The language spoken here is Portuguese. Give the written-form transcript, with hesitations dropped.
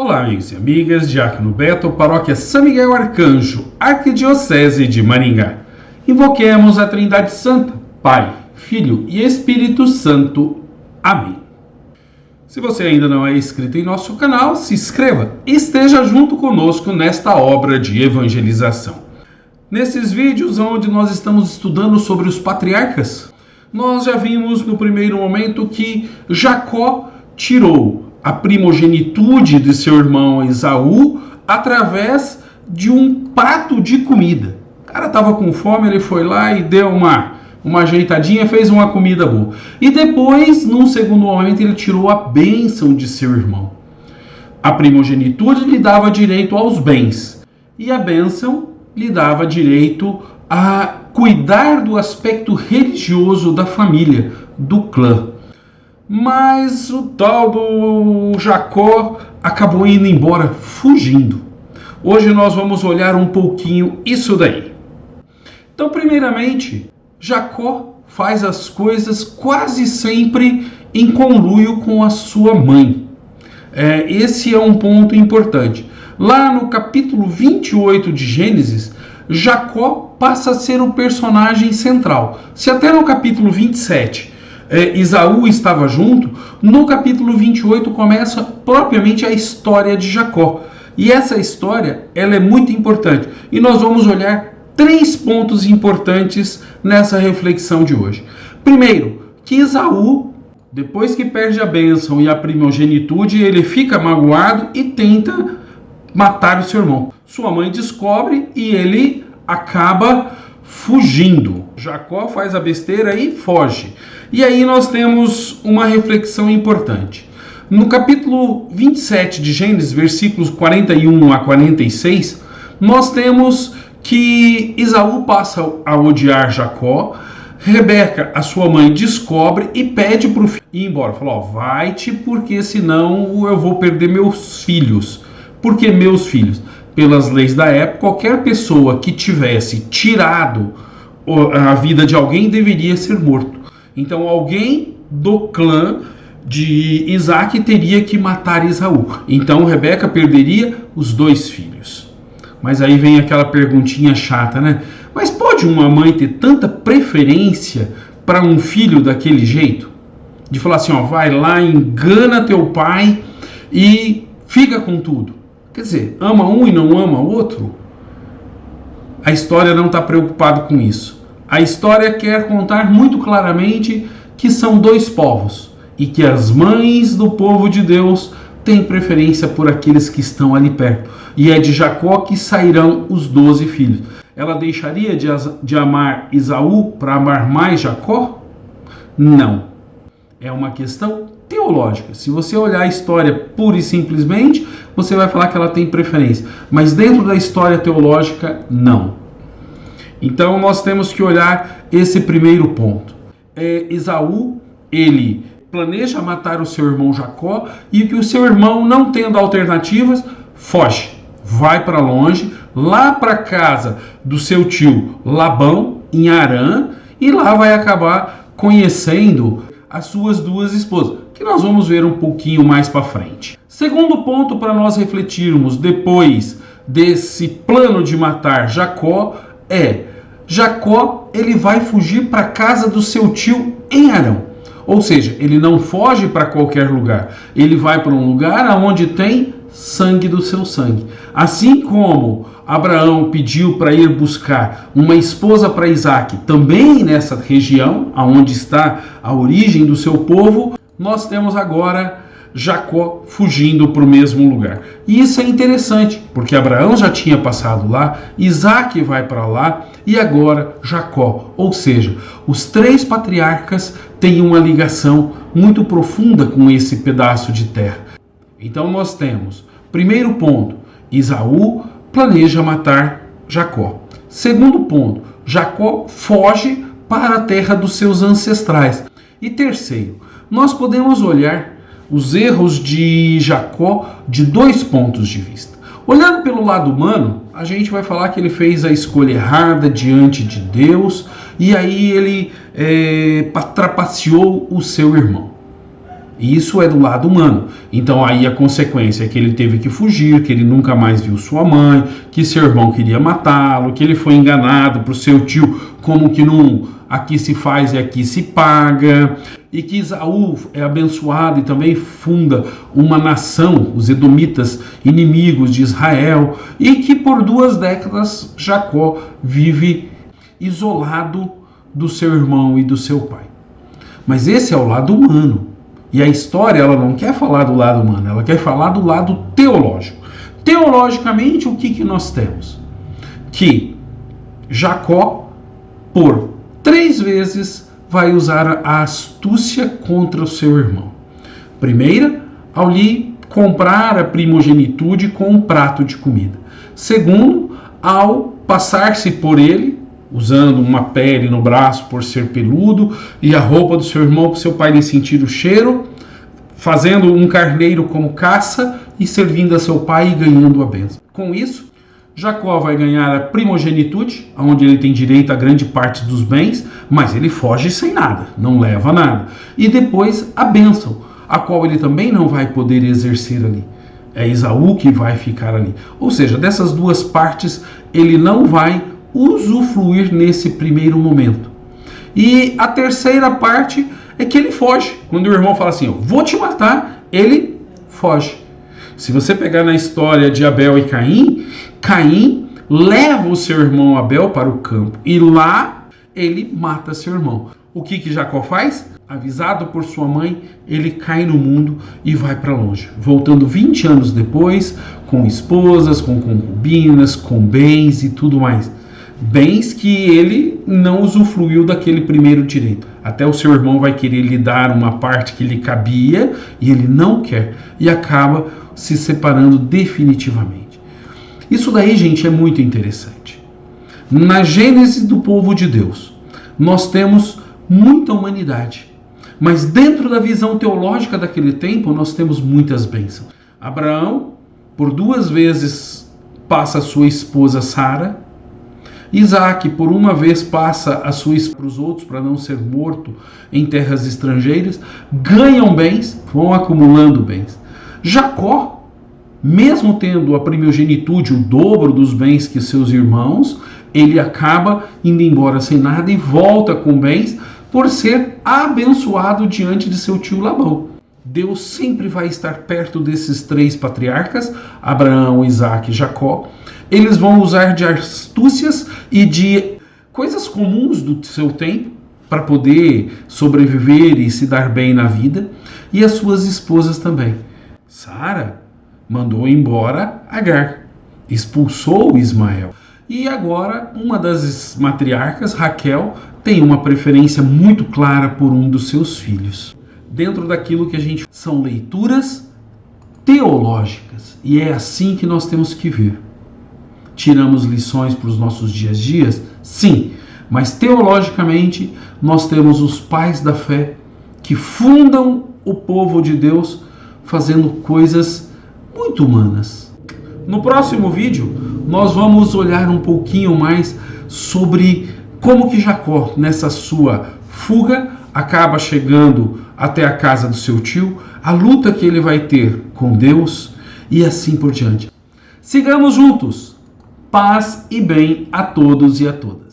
Olá, amigos e amigas, Diácono Beto, Paróquia São Miguel Arcanjo, Arquidiocese de Maringá. Invoquemos a Trindade Santa, Pai, Filho e Espírito Santo. Amém. Se você ainda não é inscrito em nosso canal, se inscreva e esteja junto conosco nesta obra de evangelização. Nesses vídeos onde nós estamos estudando sobre os patriarcas, nós já vimos no primeiro momento que Jacó tirou a primogenitude de seu irmão Esaú através de um prato de comida. O cara estava com fome, ele foi lá e deu uma ajeitadinha, fez uma comida boa. E depois, num segundo momento, ele tirou a bênção de seu irmão. A primogenitude lhe dava direito aos bens e a bênção lhe dava direito a cuidar do aspecto religioso da família, do clã. Mas o tal do Jacó acabou indo embora, fugindo. Hoje nós vamos olhar um pouquinho isso daí. Então, primeiramente, Jacó faz as coisas quase sempre em conluio com a sua mãe. Esse é um ponto importante. Lá no capítulo 28 de Gênesis, Jacó passa a ser o personagem central. Se até no capítulo 27 Esaú estava junto, no capítulo 28 começa propriamente a história de Jacó. E essa história ela é muito importante. E nós vamos olhar 3 pontos importantes nessa reflexão de hoje. Primeiro, que Esaú, depois que perde a bênção e a primogenitude, ele fica magoado e tenta matar o seu irmão. Sua mãe descobre e ele acaba fugindo. Jacó faz a besteira e foge. E aí nós temos uma reflexão importante. No capítulo 27 de Gênesis, versículos 41 a 46, nós temos que Esaú passa a odiar Jacó, Rebeca, a sua mãe, descobre e pede para o filho ir embora. Falou, vai-te porque senão eu vou perder meus filhos. Por que meus filhos? Pelas leis da época, qualquer pessoa que tivesse tirado a vida de alguém deveria ser morto. Então alguém do clã de Isaac teria que matar Esaú. Então Rebeca perderia os 2 filhos. Mas aí vem aquela perguntinha chata, né? Mas pode uma mãe ter tanta preferência para um filho daquele jeito? De falar assim, vai lá, engana teu pai e fica com tudo. Quer dizer, ama um e não ama o outro? A história não está preocupada com isso. A história quer contar muito claramente que são 2 povos e que as mães do povo de Deus têm preferência por aqueles que estão ali perto. E é de Jacó que sairão os 12 filhos. Ela deixaria de amar Esaú para amar mais Jacó? Não. É uma questão teológica. Se você olhar a história pura e simplesmente, você vai falar que ela tem preferência. Mas dentro da história teológica, não. Então nós temos que olhar esse primeiro ponto. Esaú, ele planeja matar o seu irmão Jacó e que o seu irmão, não tendo alternativas, foge. Vai para longe, lá para casa do seu tio Labão, em Harã, e lá vai acabar conhecendo as suas 2 esposas, que nós vamos ver um pouquinho mais para frente. Segundo ponto para nós refletirmos depois desse plano de matar Jacó Jacó ele vai fugir para a casa do seu tio em Harã. Ou seja, ele não foge para qualquer lugar. Ele vai para um lugar onde tem sangue do seu sangue. Assim como Abraão pediu para ir buscar uma esposa para Isaac, também nessa região, onde está a origem do seu povo, nós temos agora Jacó fugindo para o mesmo lugar. E isso é interessante, porque Abraão já tinha passado lá, Isaac vai para lá e agora Jacó. Ou seja, os 3 patriarcas têm uma ligação muito profunda com esse pedaço de terra. Então nós temos, primeiro ponto, Esaú planeja matar Jacó. Segundo ponto, Jacó foge para a terra dos seus ancestrais. E terceiro, nós podemos olhar os erros de Jacó de 2 pontos de vista. Olhando pelo lado humano, a gente vai falar que ele fez a escolha errada diante de Deus e aí ele trapaceou o seu irmão. E isso é do lado humano. Então aí a consequência é que ele teve que fugir, que ele nunca mais viu sua mãe, que seu irmão queria matá-lo, que ele foi enganado por seu tio, como que não aqui se faz e aqui se paga, e que Esaú é abençoado e também funda uma nação, os edomitas, inimigos de Israel, e que por 2 décadas Jacó vive isolado do seu irmão e do seu pai. Mas esse é o lado humano. E a história, ela não quer falar do lado humano, ela quer falar do lado teológico. Teologicamente, o que nós temos? Que Jacó, por 3 vezes, vai usar a astúcia contra o seu irmão. Primeira, ao lhe comprar a primogenitude com um prato de comida. Segundo, ao passar-se por ele, usando uma pele no braço por ser peludo, e a roupa do seu irmão para seu pai lhe sentir o cheiro, fazendo um carneiro como caça e servindo a seu pai e ganhando a bênção. Com isso, Jacó vai ganhar a primogenitude, onde ele tem direito a grande parte dos bens, mas ele foge sem nada, não leva nada. E depois a bênção, a qual ele também não vai poder exercer ali. É Esaú que vai ficar ali. Ou seja, dessas 2 partes, ele não vai usufruir nesse primeiro momento. E a terceira parte é que ele foge. Quando o irmão fala assim, eu vou te matar, ele foge. Se você pegar na história de Abel e Caim, Caim leva o seu irmão Abel para o campo e lá ele mata seu irmão. O que Jacó faz? Avisado por sua mãe, ele cai no mundo e vai para longe, voltando 20 anos depois, com esposas, com concubinas, com bens e tudo mais. Bens que ele não usufruiu daquele primeiro direito. Até o seu irmão vai querer lhe dar uma parte que lhe cabia e ele não quer e acaba se separando definitivamente. Isso daí, gente, é muito interessante. Na gênese do povo de Deus, nós temos muita humanidade, mas dentro da visão teológica daquele tempo, nós temos muitas bênçãos. Abraão, por 2 vezes, passa a sua esposa Sara. Isaac, por uma vez, passa a sua esposa para os outros, para não ser morto em terras estrangeiras. Ganham bens, vão acumulando bens. Jacó, mesmo tendo a primogenitude, o dobro dos bens que seus irmãos, ele acaba indo embora sem nada e volta com bens por ser abençoado diante de seu tio Labão. Deus sempre vai estar perto desses 3 patriarcas, Abraão, Isaac e Jacó. Eles vão usar de astúcias e de coisas comuns do seu tempo para poder sobreviver e se dar bem na vida. E as suas esposas também. Sara mandou embora Agar, expulsou Ismael. E agora uma das matriarcas, Raquel, tem uma preferência muito clara por um dos seus filhos. Dentro daquilo que a gente são leituras teológicas. E é assim que nós temos que ver. Tiramos lições para os nossos dias? Sim, mas teologicamente nós temos os pais da fé que fundam o povo de Deus fazendo coisas muito humanas. No próximo vídeo nós vamos olhar um pouquinho mais sobre como que Jacó, nessa sua fuga, acaba chegando até a casa do seu tio, a luta que ele vai ter com Deus e assim por diante. Sigamos juntos! Paz e bem a todos e a todas.